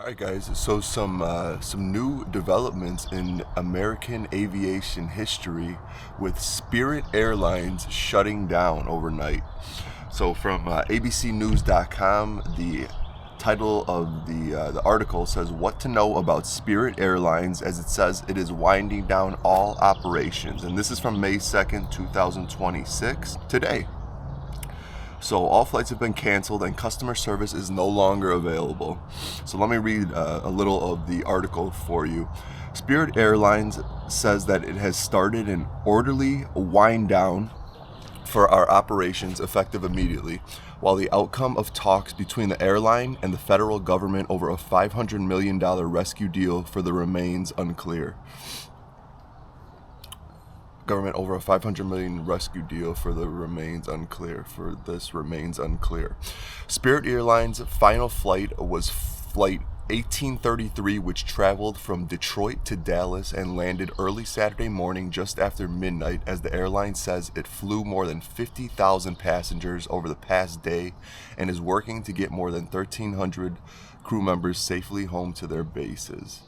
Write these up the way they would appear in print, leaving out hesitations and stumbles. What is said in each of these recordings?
All right, guys. So some new developments in American aviation history, with Spirit Airlines shutting down overnight. So from ABCNews.com, the title of the article says, "What to know about Spirit Airlines," as it says it is winding down all operations, and this is from May 2nd, 2026, today. So all flights have been canceled and customer service is no longer available. So let me read a little of the article for you. Spirit Airlines says that it has started an orderly wind down for our operations effective immediately, while the outcome of talks between the airline and the federal government over a $500 million rescue deal for the remains unclear. Government over a $500 million rescue deal for the remains unclear. Spirit Airlines' final flight was Flight 1833, which traveled from Detroit to Dallas and landed early Saturday morning just after midnight, as the airline says it flew more than 50,000 passengers over the past day and is working to get more than 1,300 crew members safely home to their bases.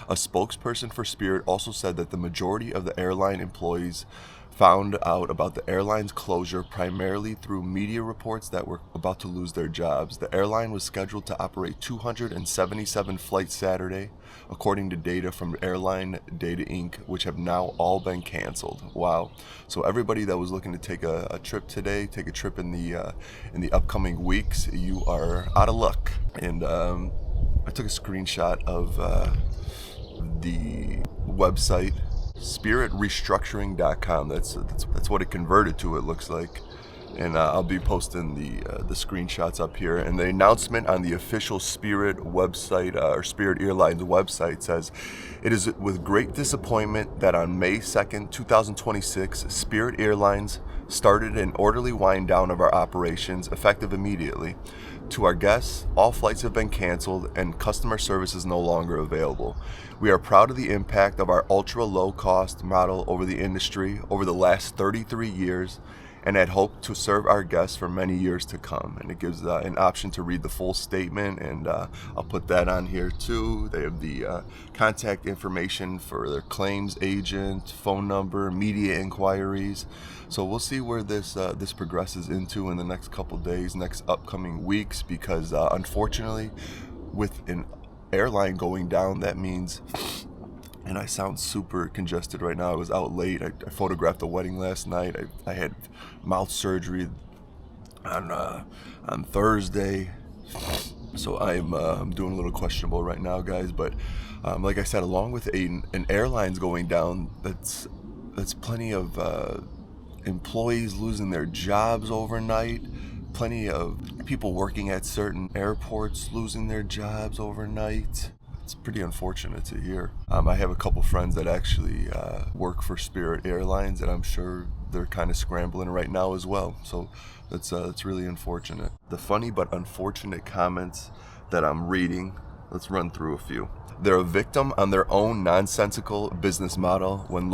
A spokesperson for Spirit also said that the majority of the airline employees found out about the airline's closure primarily through media reports that were about to lose their jobs. The airline was scheduled to operate 277 flights Saturday, according to data from Airline Data Inc., which have now all been canceled. Wow. So everybody that was looking to take a trip today, take a trip in the upcoming weeks, you are out of luck. And I took a screenshot of the website spiritrestructuring.com. That's what it converted to, it looks like, and I'll be posting the screenshots up here. And the announcement on the official Spirit website, or Spirit Airlines website, says it is with great disappointment that on May 2nd, 2026, Spirit Airlines started an orderly wind down of our operations effective immediately. To our guests, all flights have been canceled and customer service is no longer available. We are proud of the impact of our ultra-low-cost model over the industry over the last 33 years and had hoped to serve our guests for many years to come. And it gives an option to read the full statement, and I'll put that on here too. They have the contact information for their claims agent, phone number, media inquiries. So we'll see where this progresses into in the next couple days, next upcoming weeks, because unfortunately, with an airline going down, that means, and I sound super congested right now. I was out late. I photographed a wedding last night. I had mouth surgery on Thursday, so I'm doing a little questionable right now, guys. But like I said, along with an airlines going down, that's plenty of employees losing their jobs overnight. Plenty of people working at certain airports losing their jobs overnight. It's pretty unfortunate to hear. I have a couple friends that actually work for Spirit Airlines, and I'm sure they're kind of scrambling right now as well. So that's really unfortunate. The funny but unfortunate comments that I'm reading, let's run through a few. They're a victim on their own nonsensical business model. When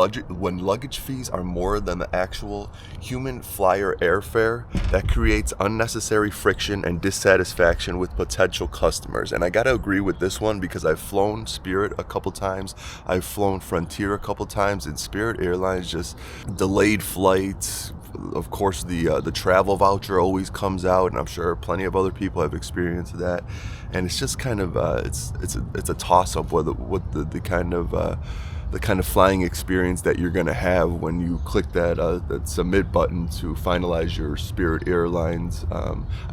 luggage fees are more than the actual human flyer airfare, that creates unnecessary friction and dissatisfaction with potential customers. And I gotta agree with this one, because I've flown Spirit a couple times, I've flown Frontier a couple times, and Spirit Airlines just delayed flights. Of course, the travel voucher always comes out, and I'm sure plenty of other people have experienced that. And it's just kind of it's a toss up what the kind of flying experience that you're gonna have when you click that submit button to finalize your Spirit Airlines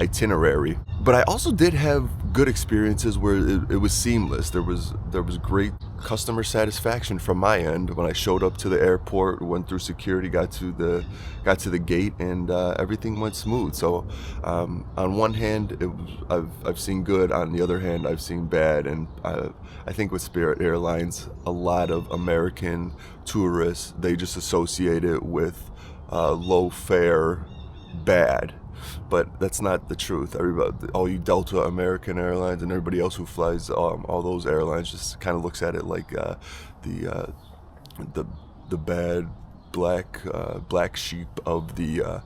itinerary. But I also did have good experiences where it was seamless. There was great customer satisfaction from my end when I showed up to the airport, went through security, got to the gate, and everything went smooth. So on one hand, I've seen good. On the other hand, I've seen bad. And I think with Spirit Airlines, a lot of American tourists, they just associate it with low fare, bad. But that's not the truth. Everybody, all you Delta, American Airlines, and everybody else who flies all those airlines just kind of looks at it like the bad black sheep of the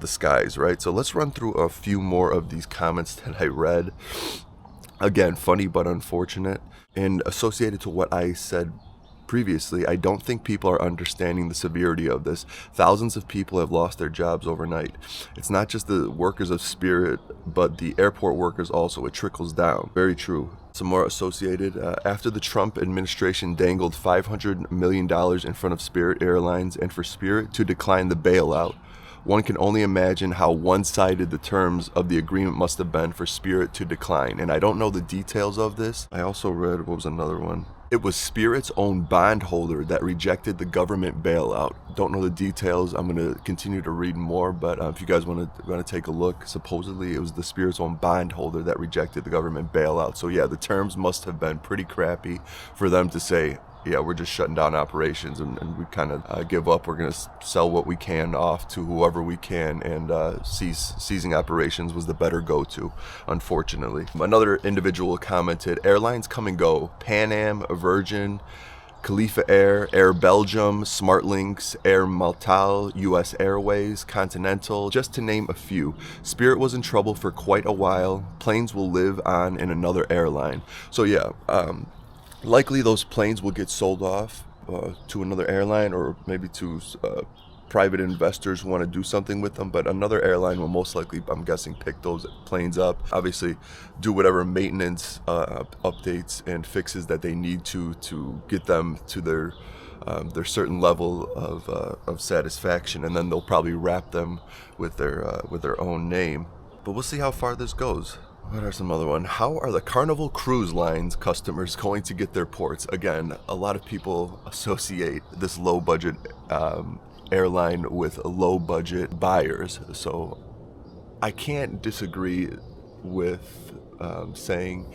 skies, right? So let's run through a few more of these comments that I read. Again, funny but unfortunate. And associated to what I said previously, I don't think people are understanding the severity of this. Thousands of people have lost their jobs overnight. It's not just the workers of Spirit, but the airport workers also. It trickles down. Very true. Some more associated. After the Trump administration dangled $500 million in front of Spirit Airlines and for Spirit to decline the bailout, one can only imagine how one-sided the terms of the agreement must have been for Spirit to decline. And I don't know the details of this. I also read, what was another one? It was Spirit's own bondholder that rejected the government bailout. Don't know the details. I'm going to continue to read more, but if you guys want to take a look, supposedly it was the Spirit's own bondholder that rejected the government bailout. So yeah, the terms must have been pretty crappy for them to say, yeah, we're just shutting down operations and we kind of give up. We're going to sell what we can off to whoever we can, and ceasing operations was the better go-to, unfortunately. Another individual commented, airlines come and go. Pan Am, Virgin, Khalifa Air, Air Belgium, Smartlinks, Air Malta, US Airways, Continental, just to name a few. Spirit was in trouble for quite a while. Planes will live on in another airline. So yeah, likely those planes will get sold off to another airline, or maybe to private investors who want to do something with them, but another airline will most likely, I'm guessing, pick those planes up, obviously do whatever maintenance updates and fixes that they need to get them to their certain level of satisfaction, and then they'll probably wrap them with their own name. But we'll see how far this goes. What are some other one? How are the Carnival Cruise Lines customers going to get their ports? Again, a lot of people associate this low budget airline with low budget buyers. So I can't disagree with saying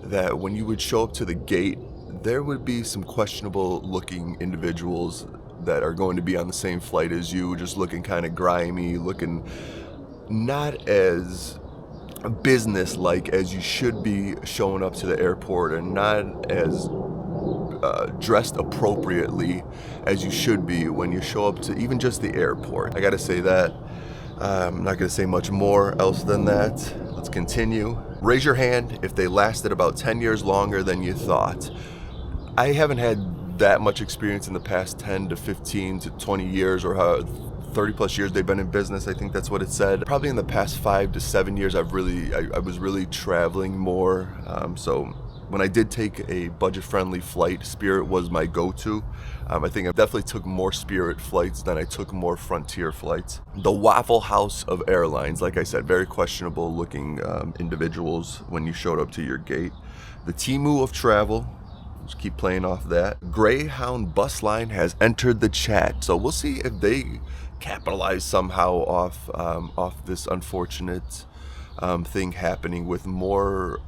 that when you would show up to the gate, there would be some questionable looking individuals that are going to be on the same flight as you, just looking kind of grimy, looking not as business-like as you should be showing up to the airport, and not as dressed appropriately as you should be when you show up to even just the airport. I gotta say that. I'm not gonna say much more else than that. Let's continue. Raise your hand if they lasted about 10 years longer than you thought. I haven't had that much experience in the past 10 to 15 to 20 years, or how 30 plus years they've been in business. I think that's what it said. Probably in the past 5 to 7 years, I was really traveling more. So when I did take a budget-friendly flight, Spirit was my go-to. I think I definitely took more Spirit flights than I took more Frontier flights. The Waffle House of airlines, like I said, very questionable looking individuals when you showed up to your gate. The Temu of travel. Just keep playing off that. Greyhound bus line has entered the chat, so we'll see if they capitalize somehow off this unfortunate thing happening, with more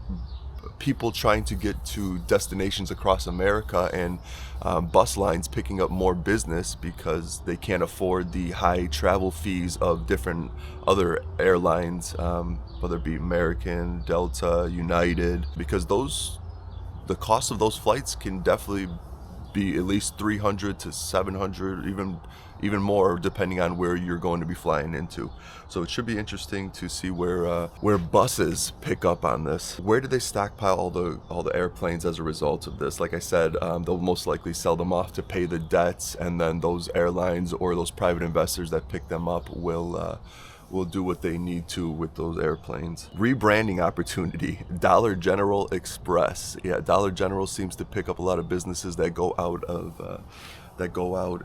people trying to get to destinations across America, and bus lines picking up more business because they can't afford the high travel fees of different other airlines, whether it be American, Delta, United, because the cost of those flights can definitely be at least 300 to 700, even more, depending on where you're going to be flying into. So it should be interesting to see where buses pick up on this. Where do they stockpile all the airplanes as a result of this? Like I said, they'll most likely sell them off to pay the debts, and then those airlines or those private investors that pick them up will do what they need to with those airplanes. Rebranding opportunity, Dollar General Express. Yeah, Dollar General seems to pick up a lot of businesses that go out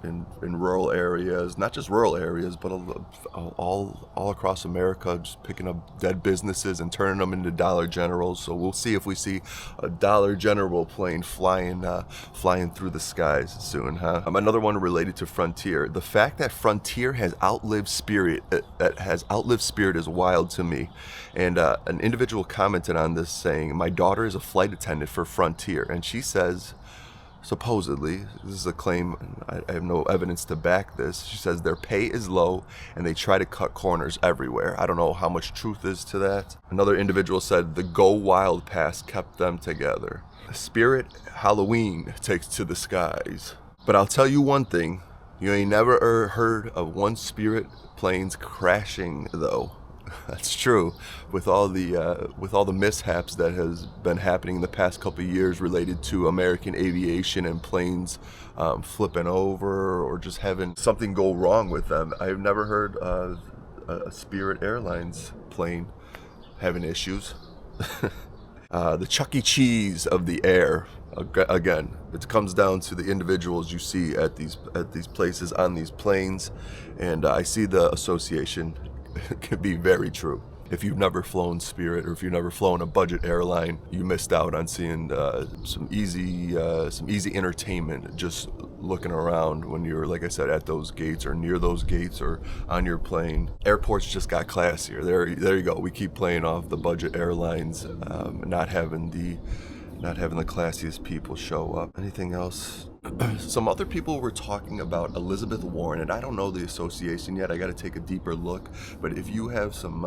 in rural areas, not just rural areas, but all across America, just picking up dead businesses and turning them into Dollar Generals. So we'll see if we see a Dollar General plane flying through the skies soon, huh? Another one related to Frontier. The fact that Frontier has outlived Spirit, is wild to me. And an individual commented on this saying, my daughter is a flight attendant for Frontier, and she says, supposedly, this is a claim, I have no evidence to back this, she says their pay is low and they try to cut corners everywhere. I don't know how much truth is to that. Another individual said the Go Wild Pass kept them together. Spirit Halloween takes to the skies. But I'll tell you one thing, you ain't never heard of one Spirit planes crashing though. That's true. With all the mishaps that has been happening in the past couple of years related to American aviation and planes flipping over or just having something go wrong with them, I've never heard a Spirit Airlines plane having issues. The Chuck E. Cheese of the air. Again, it comes down to the individuals you see at these places on these planes, and I see the association can be very true. If you've never flown Spirit or if you've never flown a budget airline, you missed out on seeing some easy entertainment just looking around when you're, like I said, at those gates or near those gates or on your plane. Airports just got classier. There you go. We keep playing off the budget airlines, not having the classiest people show up. Anything else? Some other people were talking about Elizabeth Warren, and I don't know the association yet. I got to take a deeper look. But if you have some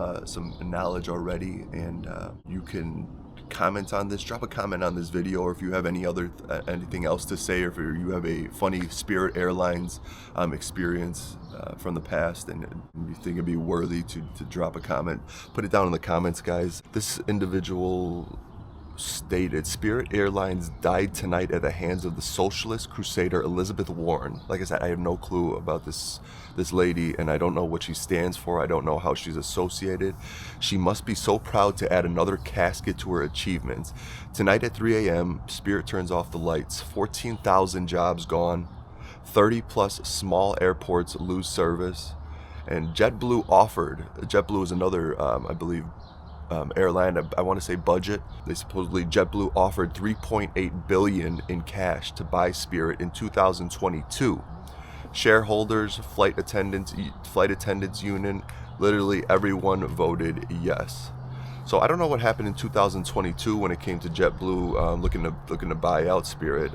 knowledge already, and you can comment on this, drop a comment on this video, or if you have anything else to say, or if you have a funny Spirit Airlines experience from the past, and you think it'd be worthy to drop a comment, put it down in the comments, guys. This individual stated, Spirit Airlines died tonight at the hands of the socialist crusader Elizabeth Warren. Like I said, I have no clue about this lady, and I don't know what she stands for. I don't know how she's associated. She must be so proud to add another casket to her achievements. Tonight at 3 a.m., Spirit turns off the lights. 14,000 jobs gone. 30 plus small airports lose service. And JetBlue is another, I believe, airline, I want to say budget. They supposedly, JetBlue offered $3.8 billion in cash to buy Spirit in 2022. Shareholders, flight attendants union, literally everyone voted yes. So I don't know what happened in 2022 when it came to JetBlue looking to buy out Spirit.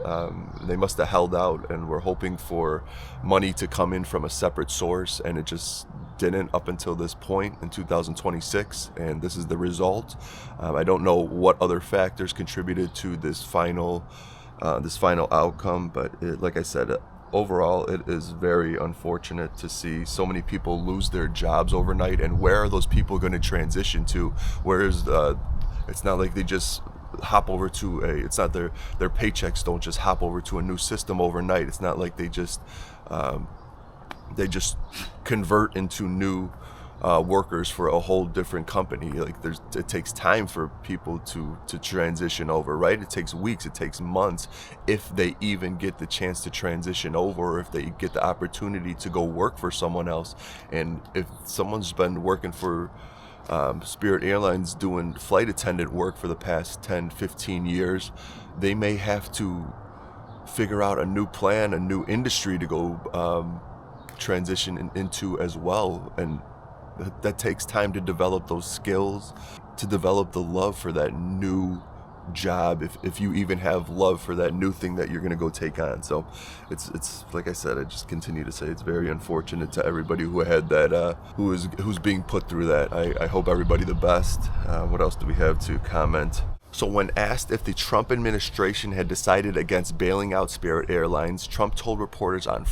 They must have held out and were hoping for money to come in from a separate source, and it just didn't up until this point in 2026, and this is the result. I don't know what other factors contributed to this final outcome, but like I said, overall, it is very unfortunate to see so many people lose their jobs overnight. And where are those people going to transition to? It's not like they just hop over to it's not their paychecks don't just hop over to a new system overnight. It's not like they just convert into new workers for a whole different company. Like it takes time for people to transition over, right? It takes weeks, it takes months, if they even get the chance to transition over, or if they get the opportunity to go work for someone else. And if someone's been working for Spirit Airlines doing flight attendant work for the past 10, 15 years, they may have to figure out a new plan, a new industry to go transition into as well. And that takes time to develop those skills, to develop the love for that new job, if you even have love for that new thing that you're going to go take on. So it's like I said, I just continue to say it's very unfortunate to everybody who had that, who's being put through that. I hope everybody the best. What else do we have to comment? So when asked if the Trump administration had decided against bailing out Spirit Airlines, Trump told reporters on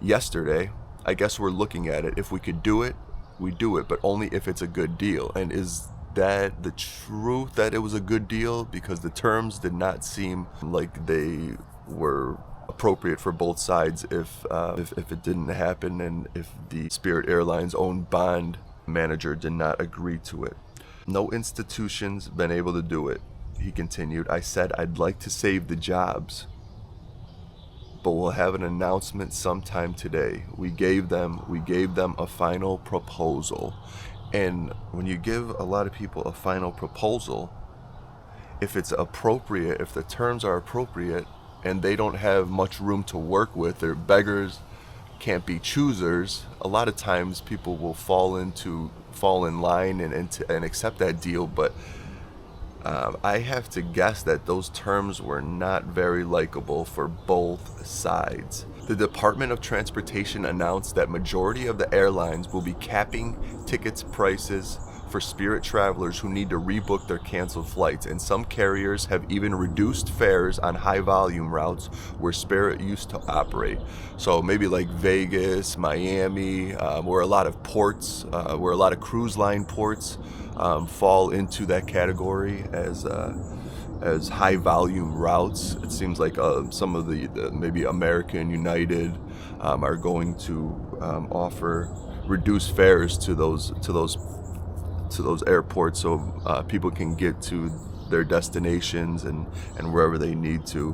yesterday, I guess we're looking at it. If we could do it, we do it, but only if it's a good deal. And is that the truth, that it was a good deal? Because the terms did not seem like they were appropriate for both sides if it didn't happen, and if the Spirit Airlines own bond manager did not agree to it. No institution's been able to do it, he continued. I said I'd like to save the jobs, but we'll have an announcement sometime today. We gave them a final proposal. And when you give a lot of people a final proposal, if it's appropriate, if the terms are appropriate, and they don't have much room to work with, they're beggars can't be choosers, a lot of times people will fall in line and accept that deal. But I have to guess that those terms were not very likable for both sides. The Department of Transportation announced that majority of the airlines will be capping tickets prices for Spirit travelers who need to rebook their canceled flights, and some carriers have even reduced fares on high volume routes where Spirit used to operate. So maybe like Vegas, Miami, where a lot of ports, where a lot of cruise line ports fall into that category as high volume routes. It seems like some of the maybe American, United are going to offer reduced fares to those airports, so people can get to their destinations and wherever they need to,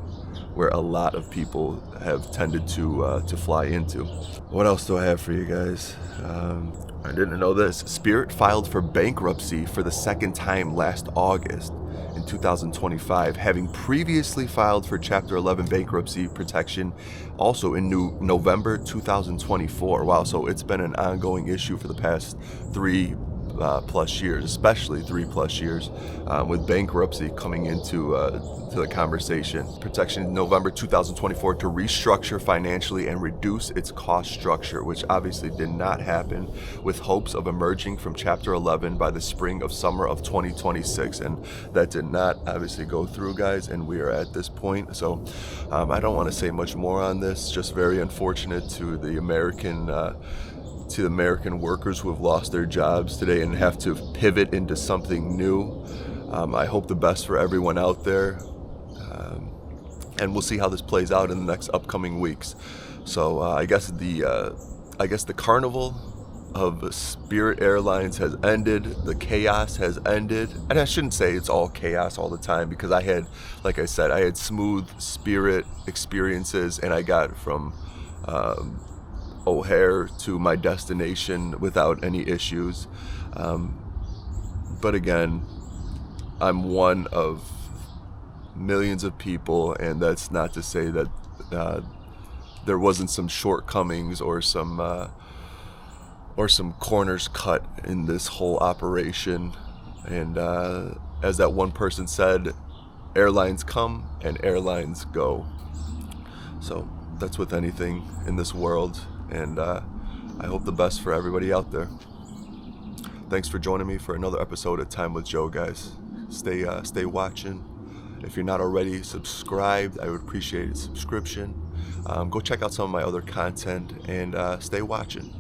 where a lot of people have tended to fly into. What else do I have for you guys? I didn't know this. Spirit filed for bankruptcy for the second time last August in 2025, having previously filed for Chapter 11 bankruptcy protection also in November 2024. Wow, so it's been an ongoing issue for the past 3+ years, especially 3+ years, with bankruptcy coming into to the conversation. Protection in November 2024 to restructure financially and reduce its cost structure, which obviously did not happen, with hopes of emerging from Chapter 11 by the spring of summer of 2026. And that did not obviously go through, guys, and we are at this point. So I don't want to say much more on this. Just very unfortunate to the American workers who have lost their jobs today and have to pivot into something new. I hope the best for everyone out there, and we'll see how this plays out in the next upcoming weeks. So I guess the carnival of Spirit Airlines has ended. The chaos has ended, and I shouldn't say it's all chaos all the time, because I had smooth Spirit experiences, and I got from O'Hare to my destination without any issues. But again, I'm one of millions of people, and that's not to say that there wasn't some shortcomings or some corners cut in this whole operation. And as that one person said, airlines come and airlines go. So that's with anything in this world, and I hope the best for everybody out there. Thanks for joining me for another episode of Time with Joe, guys. Stay watching. If you're not already subscribed, I would appreciate a subscription. Go check out some of my other content, and stay watching.